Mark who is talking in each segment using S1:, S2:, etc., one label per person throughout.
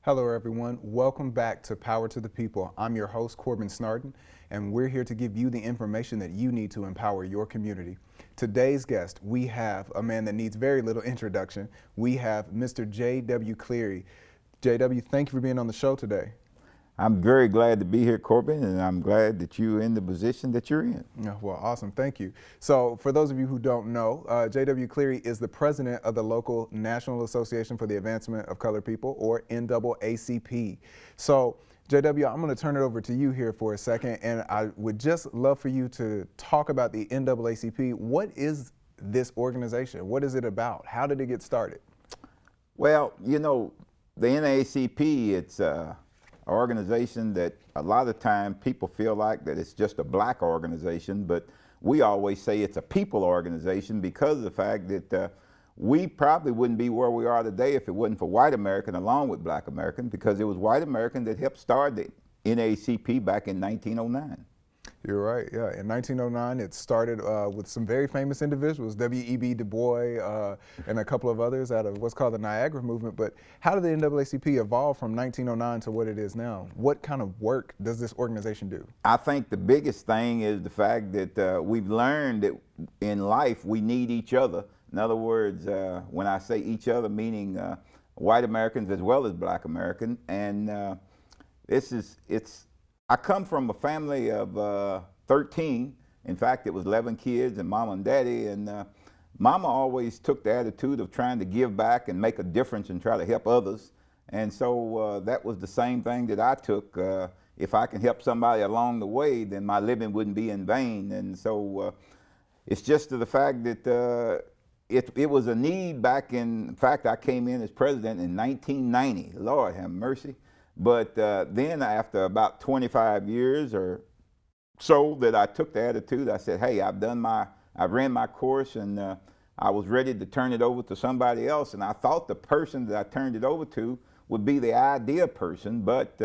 S1: Hello, everyone. Welcome back to Power to the People. I'm your host, Corbin Snarden, and we're here to give you the information that you need to empower your community. Today's guest, we have a man that needs very little introduction. We have Mr. J.W. Cleary. J.W., thank you for being on the show today.
S2: I'm very glad to be here, Corbin, and I'm glad that you're in the position that you're in.
S1: Yeah, well, awesome. Thank you. So for those of you who don't know, J.W. Cleary is the president of the local National Association for the Advancement of Colored People, or NAACP. So J.W., I'm going to turn it over to you here for a second, and I would just love for you to talk about the NAACP. What is this organization? What is it about? How did it get started?
S2: Well, you know, the NAACP, it's an organization that a lot of time people feel like that it's just a black organization, but we always say it's a people organization because of the fact that we probably wouldn't be where we are today if it wasn't for white American along with black American, because it was white American that helped start the NAACP back in 1909.
S1: You're right, yeah. In 1909, it started with some very famous individuals, W.E.B. Du Bois and a couple of others out of what's called the Niagara Movement. But how did the NAACP evolve from 1909 to what it is now? What kind of work does this organization do?
S2: I think the biggest thing is the fact that we've learned that in life we need each other. In other words, when I say each other, meaning white Americans as well as black American. And I come from a family of 13. In fact, it was 11 kids and mama and daddy. And mama always took the attitude of trying to give back and make a difference and try to help others. And so that was the same thing that I took. If I can help somebody along the way, then my living wouldn't be in vain. And so it's just to the fact that it was a need back in fact, I came in as president in 1990. Lord have mercy. But then after about 25 years or so that I took the attitude, I said, hey, I ran my course, and I was ready to turn it over to somebody else. And I thought the person that I turned it over to would be the idea person, but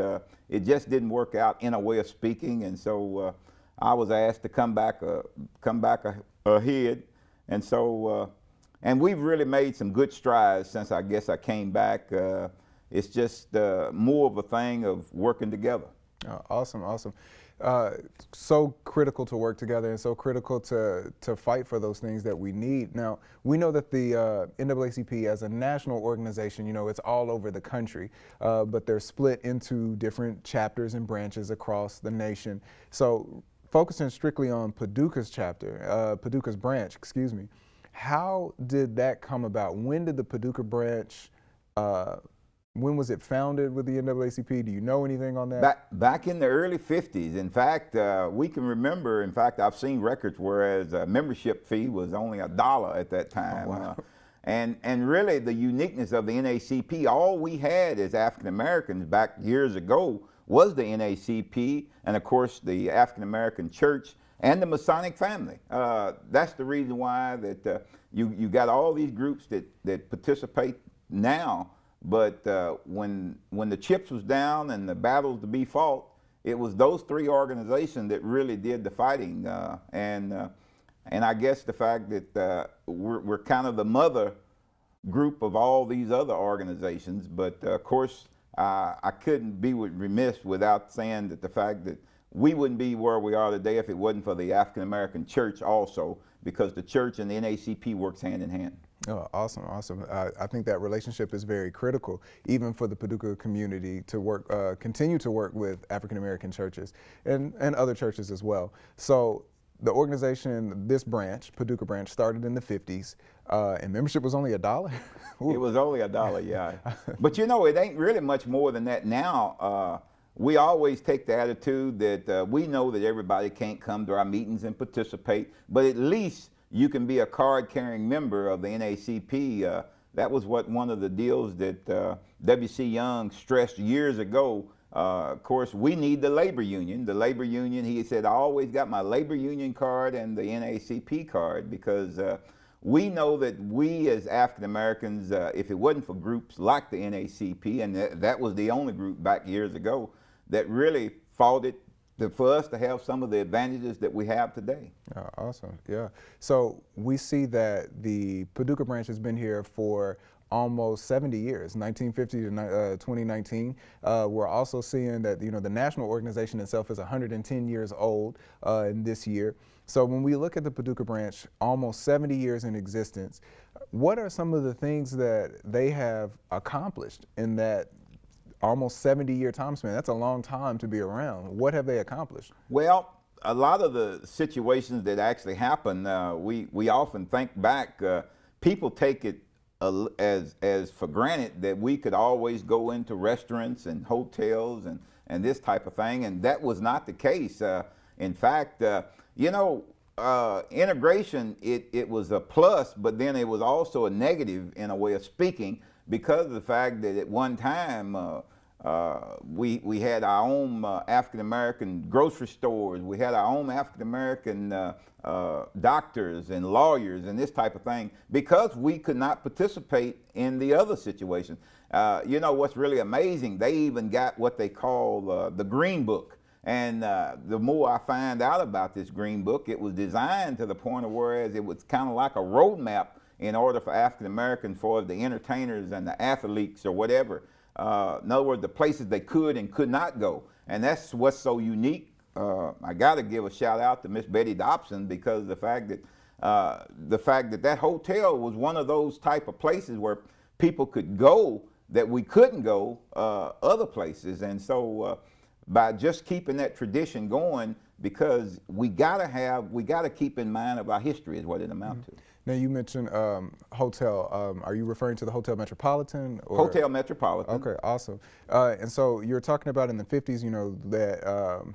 S2: it just didn't work out in a way of speaking. And so I was asked to come back ahead. And so, and we've really made some good strides since I guess I came back. It's just more of a thing of working together.
S1: Awesome, awesome. So critical to work together and so critical to fight for those things that we need. Now, we know that the NAACP as a national organization, you know, it's all over the country, but they're split into different chapters and branches across the nation. So focusing strictly on Paducah's chapter, Paducah's branch, excuse me, how did that come about? When did the Paducah branch when was it founded with the NAACP? Do you know anything on that?
S2: Back in the early 50s. In fact, we can remember, in fact, I've seen records whereas a membership fee was only $1 at that time.
S1: Oh, wow.
S2: And really the uniqueness of the NAACP, all we had as African Americans back years ago was the NAACP and of course the African American Church and the Masonic family. That's the reason why that you got all these groups that participate now. But when the chips was down and the battles to be fought, it was those three organizations that really did the fighting. And I guess the fact that we're kind of the mother group of all these other organizations. But of course, I couldn't be remiss without saying that the fact that we wouldn't be where we are today if it wasn't for the African American Church also, because the church and the NAACP works hand in hand.
S1: Oh, awesome, awesome. I think that relationship is very critical, even for the Paducah community to work, continue to work with African American churches and other churches as well. So the organization, this branch, Paducah branch, started in the 50s, and membership was only $1?
S2: It was only $1, yeah. But you know, it ain't really much more than that now. We always take the attitude that we know that everybody can't come to our meetings and participate, but at least you can be a card-carrying member of the NAACP. That was one of the deals that W.C. Young stressed years ago. Of course, we need the labor union. The labor union, he said, I always got my labor union card and the NAACP card, because we know that we as African Americans, if it wasn't for groups like the NAACP, and that was the only group back years ago that really fought it for us to have some of the advantages that we have today.
S1: Awesome, yeah. So we see that the Paducah branch has been here for almost 70 years, 1950 to 2019. We're also seeing that the national organization itself is 110 years old in this year. So when we look at the Paducah branch, almost 70 years in existence, what are some of the things that they have accomplished in that almost 70-year time span? That's a long time to be around. What have they accomplished?
S2: Well, a lot of the situations that actually happen, we often think back. People take it as for granted that we could always go into restaurants and hotels and this type of thing, and that was not the case. In fact, integration, it was a plus, but then it was also a negative in a way of speaking, because of the fact that at one time we had our own African American grocery stores, we had our own African American doctors and lawyers and this type of thing, because we could not participate in the other situation. What's really amazing, they even got what they call the Green Book. And the more I find out about this Green Book, it was designed to the point of whereas it was kind of like a roadmap in order for African Americans, for the entertainers and the athletes or whatever. In other words, the places they could and could not go. And that's what's so unique. I got to give a shout out to Miss Betty Dobson, because of the fact that that hotel was one of those type of places where people could go that we couldn't go other places. And so by just keeping that tradition going, because we got to keep in mind of our history is what it amounts to.
S1: Now you mentioned hotel. Are you referring to the Hotel Metropolitan? Or?
S2: Hotel Metropolitan.
S1: Okay, awesome. And so you're talking about in the 50s, that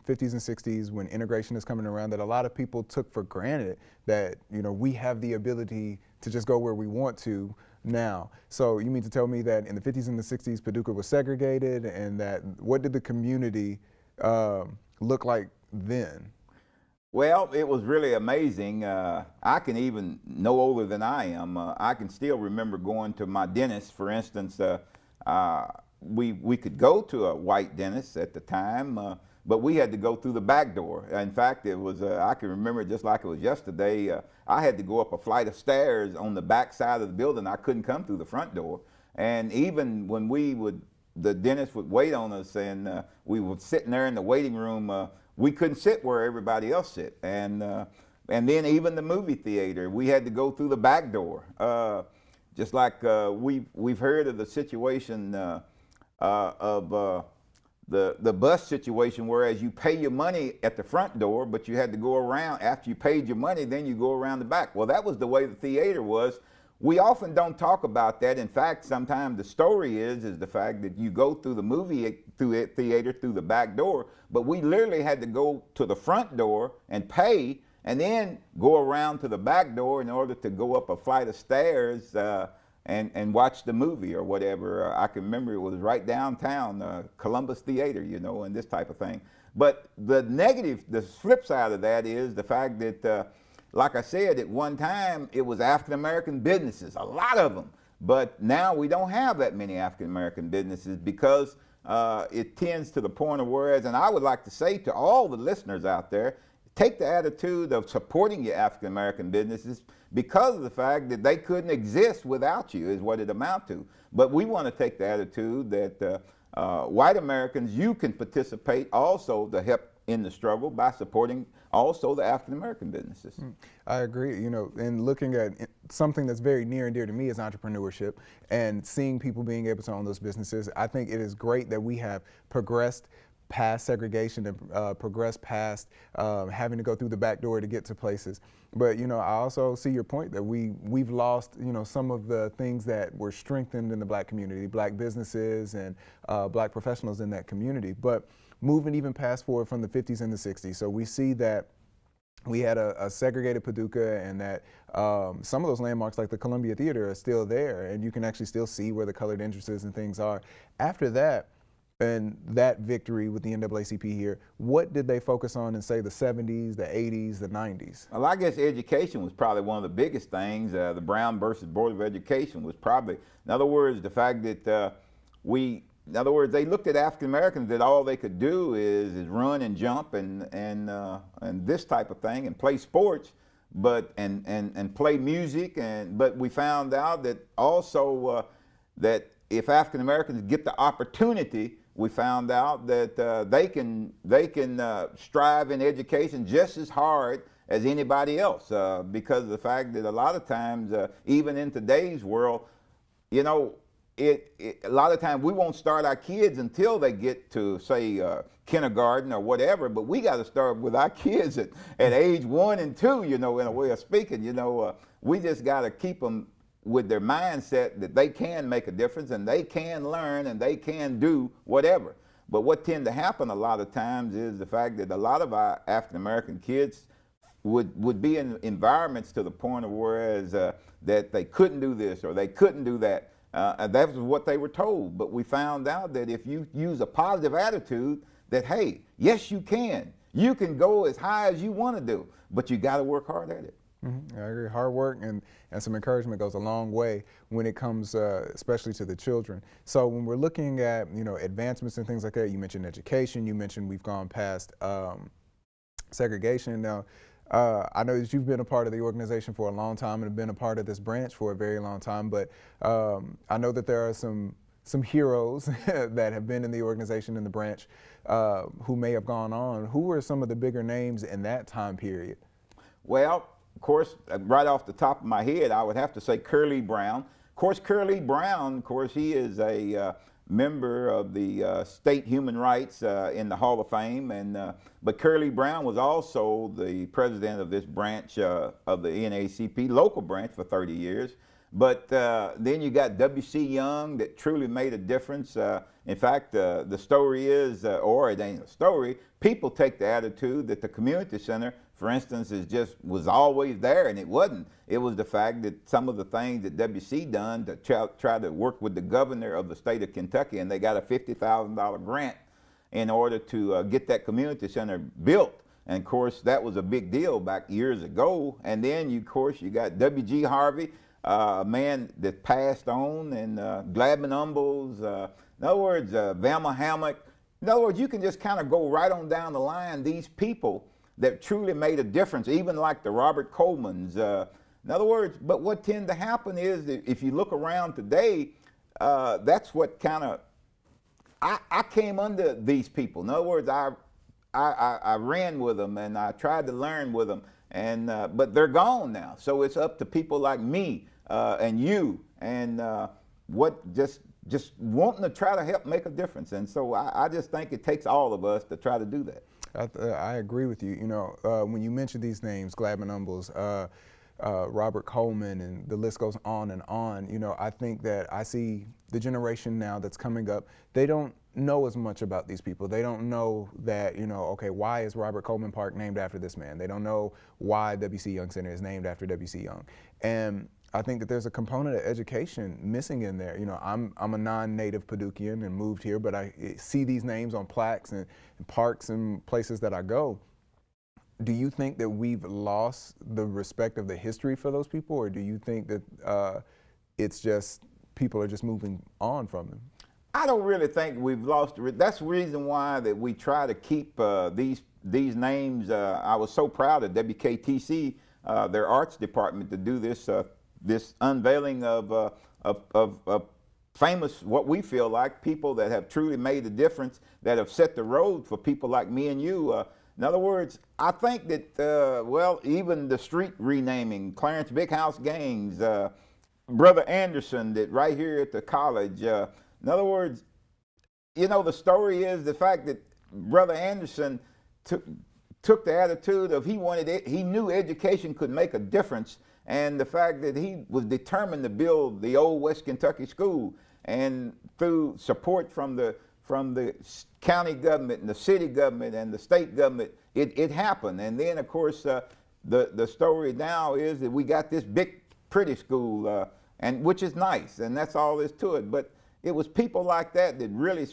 S1: 50s and 60s, when integration is coming around, that a lot of people took for granted that we have the ability to just go where we want to now. So you mean to tell me that in the 50s and the 60s, Paducah was segregated, and that what did the community look like then?
S2: Well, it was really amazing. I can even, no older than I am, I can still remember going to my dentist, for instance. We could go to a white dentist at the time, but we had to go through the back door. In fact, it was, I can remember it just like it was yesterday. I had to go up a flight of stairs on the back side of the building. I couldn't come through the front door. And even when the dentist would wait on us, and we were sitting there in the waiting room, we couldn't sit where everybody else sit. And then even the movie theater, we had to go through the back door. Just like we've heard of the situation of the bus situation, whereas you pay your money at the front door, but you had to go around. After you paid your money, then you go around the back. Well, that was the way the theater was. We often don't talk about that. In fact, sometimes the story is the fact that you go through the movie theater through the back door, but we literally had to go to the front door and pay, and then go around to the back door in order to go up a flight of stairs and watch the movie or whatever. I can remember it was right downtown, Columbus Theater, and this type of thing. But the flip side of that is the fact that like I said, at one time, it was African-American businesses, a lot of them. But now we don't have that many African-American businesses, because it tends to the point of whereas, and I would like to say to all the listeners out there, take the attitude of supporting your African-American businesses, because of the fact that they couldn't exist without you is what it amounts to. But we want to take the attitude that white Americans, you can participate also to help in the struggle by supporting also the African-American businesses.
S1: I agree. And looking at something that's very near and dear to me is entrepreneurship, and seeing people being able to own those businesses. I think it is great that we have progressed past segregation and progressed past having to go through the back door to get to places. But I also see your point that we've lost some of the things that were strengthened in the black community, black businesses and black professionals in that community. But moving even past forward from the 50s and the 60s, so we see that we had a segregated Paducah, and that some of those landmarks like the Columbia Theater are still there, and you can actually still see where the colored entrances and things are. After that, and that victory with the NAACP here, what did they focus on in, say, the 70s, the 80s, the 90s?
S2: Well, I guess education was probably one of the biggest things. The Brown versus Board of Education was probably, in other words, the fact that in other words, they looked at African Americans that all they could do is run and jump and this type of thing, and play sports, but and play music, but we found out that also that if African Americans get the opportunity, we found out that they can strive in education just as hard as anybody else, because of the fact that a lot of times, even in today's world, you know, a lot of times we won't start our kids until they get to, say, kindergarten or whatever, but we got to start with our kids at age 1 and 2, you know, in a way of speaking. You know, we just got to keep them with their mindset that they can make a difference and they can learn and they can do whatever. But what tend to happen a lot of times is the fact that a lot of our African American kids would be in environments to the point of whereas that they couldn't do this or they couldn't do that. And that was what they were told. But we found out that if you use a positive attitude, that, hey, yes, you can. You can go as high as you want to do, but you got to work hard at it.
S1: Mm-hmm. I agree. Hard work and some encouragement goes a long way when it comes, especially to the children. So when we're looking at, you know, advancements and things like that, you mentioned education. You mentioned we've gone past segregation. Now, I know that you've been a part of the organization for a long time and have been a part of this branch for a very long time, but I know that there are some heroes that have been in the organization in the branch who may have gone on. Who were some of the bigger names in that time period?
S2: Well, of course, right off the top of my head, I would have to say Cleary Brown. Of course, Cleary Brown, of course, he is a member of the state human rights in the Hall of Fame, and but Cleary Brown was also the president of this branch of the NAACP local branch for 30 years. But then you got W.C. Young that truly made a difference. In fact, the story is, or it ain't a story, people take the attitude that the community center, for instance, was always there, and it wasn't. It was the fact that some of the things that W.C. done to try to work with the governor of the state of Kentucky, and they got a $50,000 grant in order to get that community center built. And of course, that was a big deal back years ago. And then, of course, you got W.G. Harvey, a man that passed on, and Gladman Umbles, in other words, Velma Hammock. In other words, you can just kind of go right on down the line, these people that truly made a difference, even like the Robert Colemans. In other words, but what tend to happen is that if you look around today, that's what kind of, I came under these people. In other words, I ran with them and I tried to learn with them, and but they're gone now. So it's up to people like me and you, and what just wanting to try to help make a difference. And so I just think it takes all of us to try to do that.
S1: I agree with you. You know, when you mention these names, Gladman Umbles, Robert Coleman, and the list goes on and on, you know, I think that I see the generation now that's coming up, they don't know as much about these people. They don't know that, you know, okay, why is Robert Coleman Park named after this man? They don't know why W.C. Young Center is named after W.C. Young. And I think that there's a component of education missing in there. You know, I'm a non-native Paducahian and moved here, but I see these names on plaques and parks and places that I go. Do you think that we've lost the respect of the history for those people, or do you think that it's just people are just moving on from them?
S2: I don't really think we've lost it. That's the reason why that we try to keep these names. I was so proud of WKTC, their arts department, to do this this unveiling of famous, what we feel like, people that have truly made a difference, that have set the road for people like me and you. In other words, I think that, well, even the street renaming, Clarence Big House Gangs, Brother Anderson, that right here at the college. In other words, you know, the story is the fact that Brother Anderson took the attitude of he knew education could make a difference, and the fact that he was determined to build the old West Kentucky school, and through support from the county government and the city government and the state government, it happened. And then, of course, the story now is that we got this big, pretty school, and which is nice, and that's all there's to it. But it was people like that that really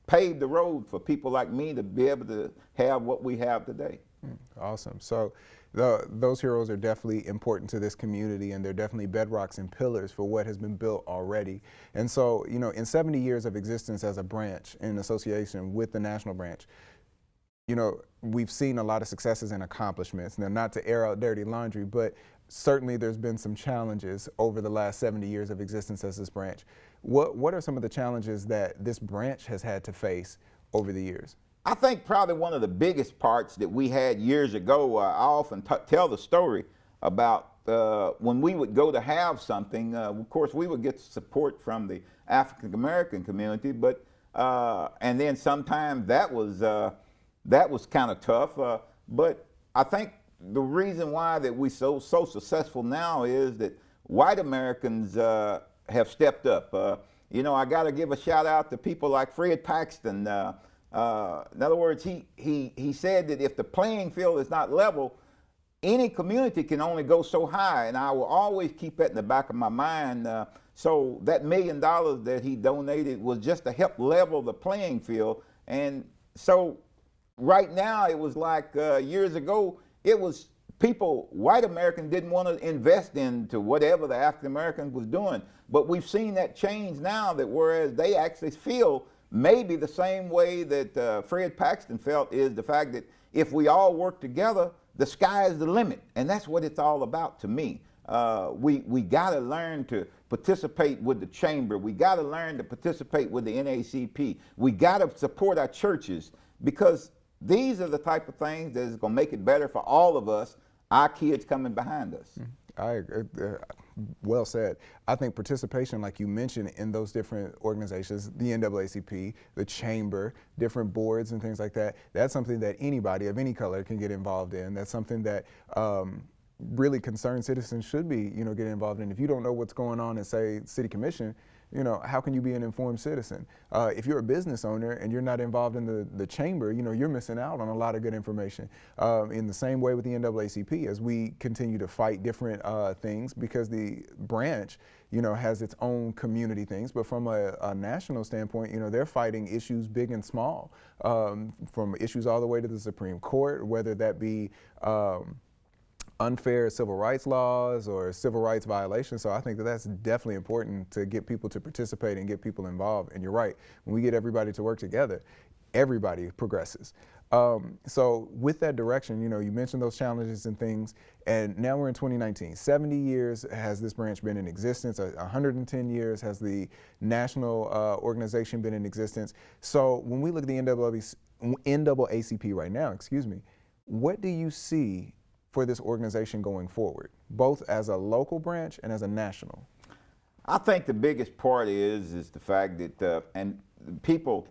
S2: paved the road for people like me to be able to have what we have today.
S1: Awesome. So those heroes are definitely important to this community, and they're definitely bedrocks and pillars for what has been built already. And so, you know, in 70 years of existence as a branch in association with the national branch, you know, we've seen a lot of successes and accomplishments. Now, not to air out dirty laundry, but certainly there's been some challenges over the last 70 years of existence as this branch. What are some of the challenges that this branch has had to face over the years?
S2: I think probably one of the biggest parts that we had years ago, I often tell the story about when we would go to have something. Of course, we would get support from the African American community, but and then sometimes that was kind of tough. But I think the reason why that we so successful now is that white Americans have stepped up. I got to give a shout out to people like Fred Paxton. In other words, he said that if the playing field is not level, any community can only go so high, and I will always keep that in the back of my mind. So that $1 million that he donated was just to help level the playing field. And so right now it was like years ago, it was people, white Americans didn't want to invest into whatever the African Americans was doing. But we've seen that change now, that whereas they actually feel maybe the same way that Fred Paxton felt, is the fact that if we all work together, the sky is the limit. And that's what it's all about to me. We got to learn to participate with the chamber. We got to learn to participate with the NAACP. We got to support our churches, because these are the type of things that is going to make it better for all of us, our kids coming behind us.
S1: Well said. I think participation, like you mentioned, in those different organizations, the NAACP, the chamber, different boards and things like that, that's something that anybody of any color can get involved in. That's something that really concerned citizens should be, getting involved in. If you don't know what's going on in, say, city commission, how can you be an informed citizen? If you're a business owner and you're not involved in the chamber, you're missing out on a lot of good information. In the same way with the NAACP, as we continue to fight different things, because the branch, has its own community things, but from a national standpoint, they're fighting issues big and small, from issues all the way to the Supreme Court, whether that be unfair civil rights laws or civil rights violations. So I think that that's definitely important, to get people to participate and get people involved. And you're right, when we get everybody to work together, everybody progresses. So with that direction, you mentioned those challenges and things, and now we're in 2019. 70 years has this branch been in existence. 110 years has the national organization been in existence. So when we look at the NAACP right now, what do you see for this organization going forward, both as a local branch and as a national?
S2: I think the biggest part is the fact that and people,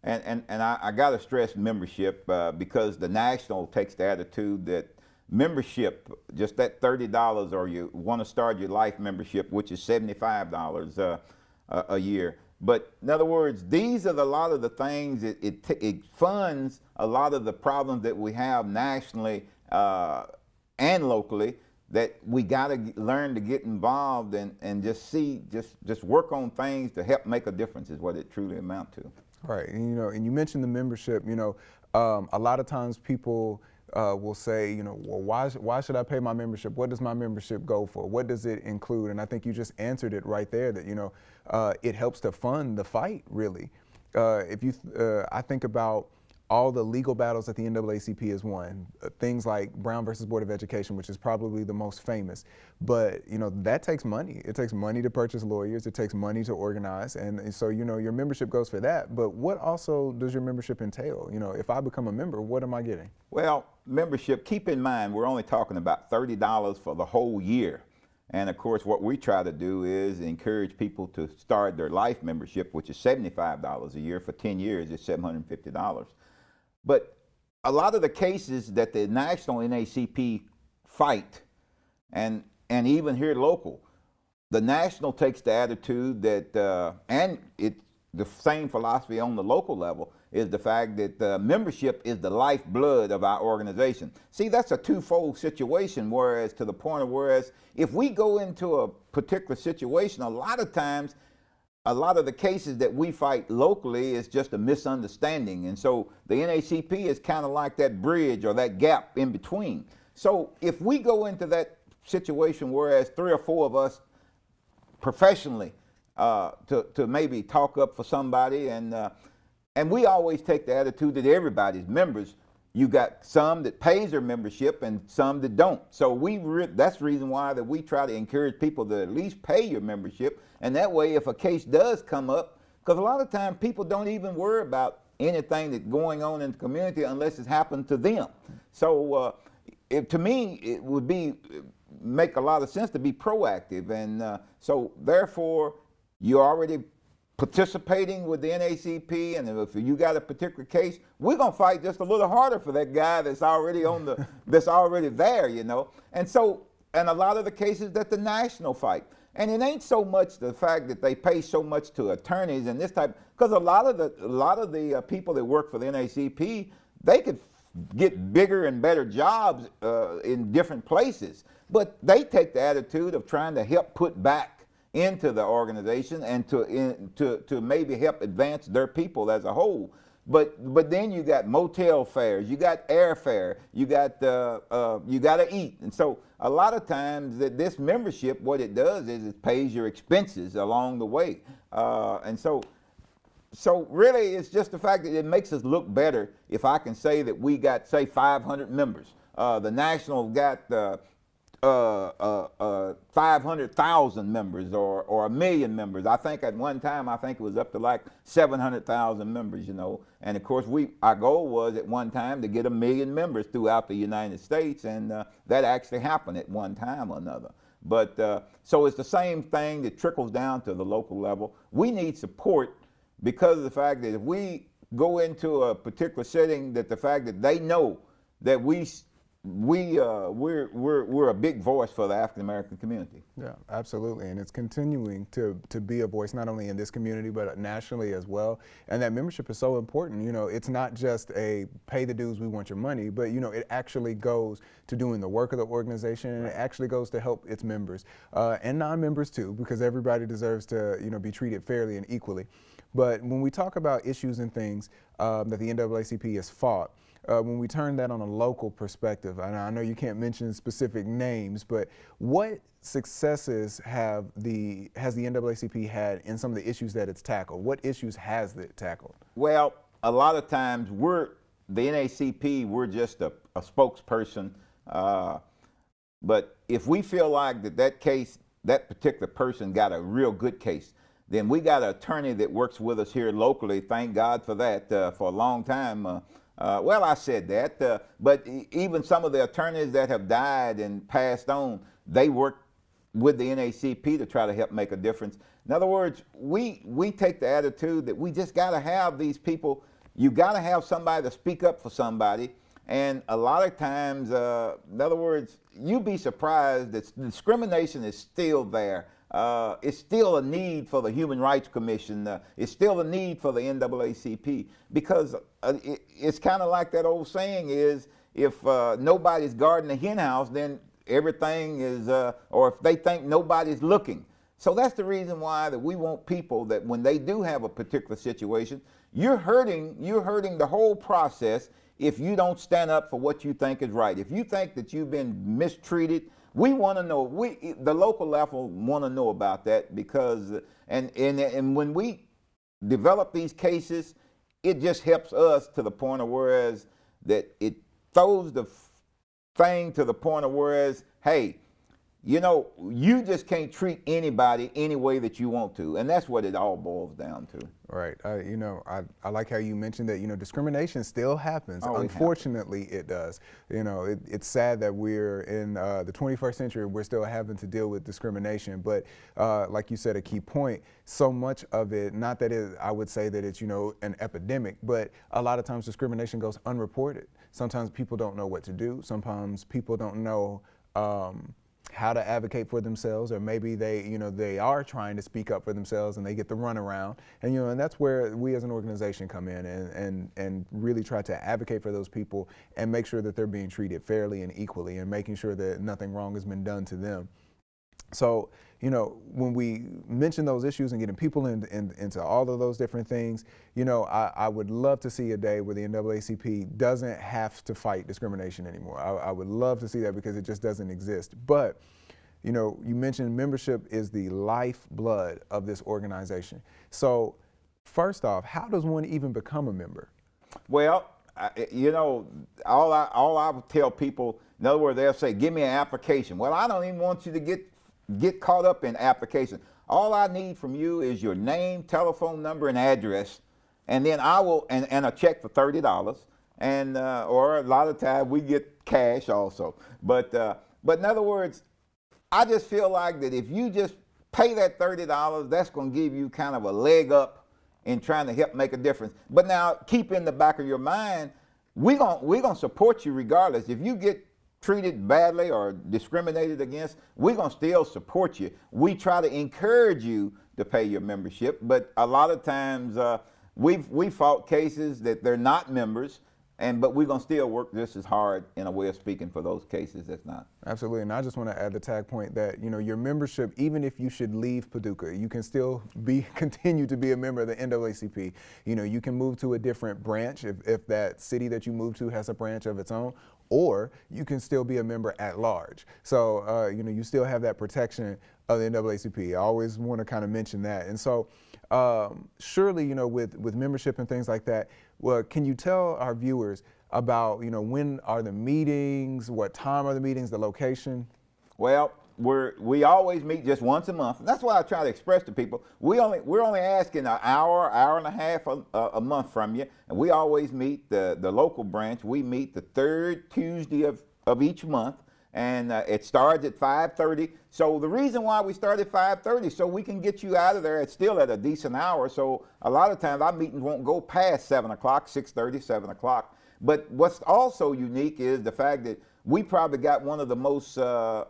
S2: and I got to stress membership, because the national takes the attitude that membership, just that $30, or you want to start your life membership, which is $75 a year. But in other words, these are a lot of the things, it funds a lot of the problems that we have nationally and locally, that we got to learn to get involved and just work on things to help make a difference, is what it truly amounts to.
S1: Right, and you mentioned the membership. A lot of times people will say, well, why should I pay my membership? What does my membership go for? What does it include? And I think you just answered it right there, that it helps to fund the fight, really. I think about all the legal battles that the NAACP has won, things like Brown versus Board of Education, which is probably the most famous. But that takes money. It takes money to purchase lawyers. It takes money to organize, and so your membership goes for that. But what also does your membership entail? If I become a member, what am I getting?
S2: Well, membership. Keep in mind, we're only talking about $30 for the whole year. And of course, what we try to do is encourage people to start their life membership, which is $75 a year. For 10 years, it's $750. But a lot of the cases that the national NAACP fight, and even here local, the national takes the attitude that, and it's the same philosophy on the local level, is the fact that membership is the lifeblood of our organization. See, that's a twofold situation, whereas to the point of whereas if we go into a particular situation, a lot of times, a lot of the cases that we fight locally is just a misunderstanding. And so the NAACP is kind of like that bridge or that gap in between. So if we go into that situation, whereas 3 or 4 of us professionally to maybe talk up for somebody, and we always take the attitude that everybody's members, You got some that pays their membership and some that don't. So that's the reason why that we try to encourage people to at least pay your membership, and that way if a case does come up, because a lot of times people don't even worry about anything that's going on in the community unless it's happened to them. So to me, it would make a lot of sense to be proactive, and so therefore you're already participating with the NAACP, and if you got a particular case, we're gonna fight just a little harder for that guy that's already that's already there, you know. And a lot of the cases that the national fight, and it ain't so much the fact that they pay so much to attorneys and this type, because a lot of the people that work for the NAACP, they could get bigger and better jobs in different places, but they take the attitude of trying to help put back into the organization and to maybe help advance their people as a whole. But then you got motel fares, you got airfare, you got to eat, and so a lot of times that this membership, what it does is it pays your expenses along the way, and so really it's just the fact that it makes us look better if I can say that we got, say, 500 members. The national got 500,000 members or 1 million members. I think at one time, I think it was up to like 700,000 members, you know. And of course, our goal was at one time to get 1 million members throughout the United States, and that actually happened at one time or another. But so it's the same thing that trickles down to the local level. We need support because of the fact that if we go into a particular setting, that the fact that they know that we're a big voice for the African American community.
S1: Yeah, absolutely, and it's continuing to be a voice not only in this community but nationally as well. And that membership is so important. You know, it's not just a pay the dues, we want your money, but you know, it actually goes to doing the work of the organization, and it actually goes to help its members and non-members too, because everybody deserves to be treated fairly and equally. But when we talk about issues and things that the NAACP has fought, when we turn that on a local perspective, and I know you can't mention specific names, but what successes has the NAACP had in some of the issues that it's tackled? What issues has it tackled?
S2: Well, a lot of times the NAACP, we're just a spokesperson, but if we feel like that particular person got a real good case, then we got an attorney that works with us here locally. Thank God for that, for a long time. Well, I said that, but even some of the attorneys that have died and passed on, they work with the NAACP to try to help make a difference. In other words, we take the attitude that we just got to have these people. You got to have somebody to speak up for somebody. And a lot of times, in other words, you'd be surprised that discrimination is still there. It's still a need for the Human Rights Commission. It's still a need for the NAACP, because it's kind of like that old saying is, if nobody's guarding the hen house, then everything is, or if they think nobody's looking. So that's the reason why that we want people that when they do have a particular situation, you're hurting the whole process if you don't stand up for what you think is right. If you think that you've been mistreated, we want to know, the local level want to know about that, because, and when we develop these cases, it just helps us to the point of whereas that it throws the thing to the point of whereas, hey, you know, you just can't treat anybody any way that you want to, and that's what it all boils down to.
S1: Right. I like how you mentioned that, discrimination still happens.
S2: Oh,
S1: Unfortunately, it does. It's sad that we're in the 21st century, we're still having to deal with discrimination. But like you said, a key point, so much of it, not that I would say that it's, an epidemic, but a lot of times discrimination goes unreported. Sometimes people don't know what to do. Sometimes people don't know how to advocate for themselves, or maybe they are trying to speak up for themselves and they get the runaround. And that's where we as an organization come in and really try to advocate for those people and make sure that they're being treated fairly and equally, and making sure that nothing wrong has been done to them. So, when we mention those issues and getting people into all of those different things, I would love to see a day where the NAACP doesn't have to fight discrimination anymore. I would love to see that, because it just doesn't exist. But, you mentioned membership is the lifeblood of this organization. So first off, how does one even become a member?
S2: Well, you know, all I would tell people, in other words, they'll say, give me an application. Well, I don't even want you to get caught up in application. All I need from you is your name, telephone number, and address, and then I will, and a check for $30, and or a lot of times we get cash also. But in other words, I just feel like that if you just pay that $30, that's going to give you kind of a leg up in trying to help make a difference. But now keep in the back of your mind, we're gonna support you regardless. If you get treated badly or discriminated against, we're gonna still support you. We try to encourage you to pay your membership, but a lot of times we fought cases that they're not members, but we're gonna still work just as hard, in a way of speaking, for those cases that's not.
S1: Absolutely, and I just want to add the tag point that, you know, your membership, even if you should leave Paducah, you can still continue to be a member of the NAACP. You know, you can move to a different branch if that city that you move to has a branch of its own, or you can still be a member at large. So, you know, you still have that protection of the NAACP. I always want to kind of mention that. And so, surely, you know, with membership and things like that, well, can you tell our viewers about, you know, when are the meetings, what time are the meetings, the location?
S2: Well, we always meet just once a month. That's why I try to express to people, we're only asking an hour and a half a month from you, and we always meet the local branch. We meet the third Tuesday of each month, and it starts at 5:30. So the reason why we start at 5:30, so we can get you out of there still at a decent hour. So a lot of times our meetings won't go past 7 o'clock, 6:30, 7 o'clock. But what's also unique is the fact that we probably got one of the most one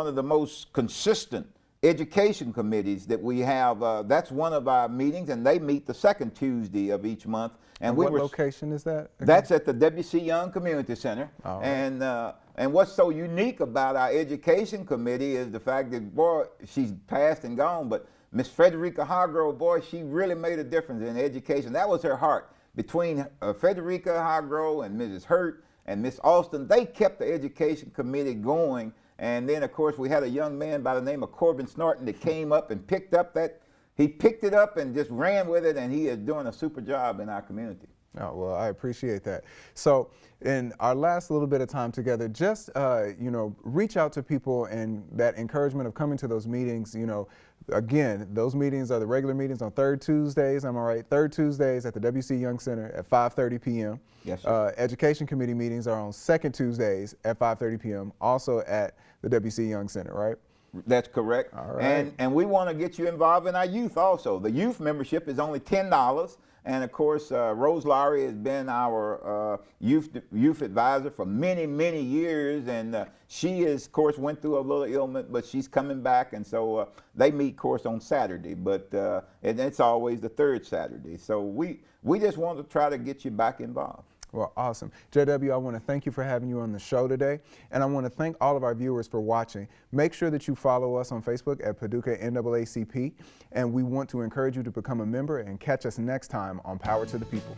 S2: of the most consistent education committees that we have. That's one of our meetings, and they meet the second Tuesday of each month.
S1: And what location is that?
S2: That's at the W.C. Young Community Center.
S1: All right.
S2: And what's so unique about our education committee is the fact that, boy, she's passed and gone, but Miss Frederica Hargrove, boy, she really made a difference in education. That was her heart. Between Frederica Hargrove and Mrs. Hurt and Miss Austin, they kept the education committee going. And then, of course, we had a young man by the name of Corbin Snorton that came up and picked it up and just ran with it, and he is doing a super job in our community.
S1: Oh, well, I appreciate that. So in our last little bit of time together, just, you know, reach out to people, and that encouragement of coming to those meetings. You know, again, those meetings are the regular meetings on third Tuesdays, am I right? Third Tuesdays at the W.C. Young Center at 5:30 p.m.
S2: Yes, sir.
S1: Education committee meetings are on second Tuesdays at 5:30 p.m., also at the W.C. Young Center, right?
S2: That's correct.
S1: All right.
S2: And we want to get you involved in our youth also. The youth membership is only $10. And of course, Rose Lowry has been our youth advisor for many, many years. And she is, of course, went through a little ailment, but she's coming back. And so they meet, of course, on Saturday, but and it's always the third Saturday. So we just want to try to get you back involved.
S1: Well, awesome. JW, I want to thank you for having you on the show today, and I want to thank all of our viewers for watching. Make sure that you follow us on Facebook at Paducah NAACP, and we want to encourage you to become a member and catch us next time on Power to the People.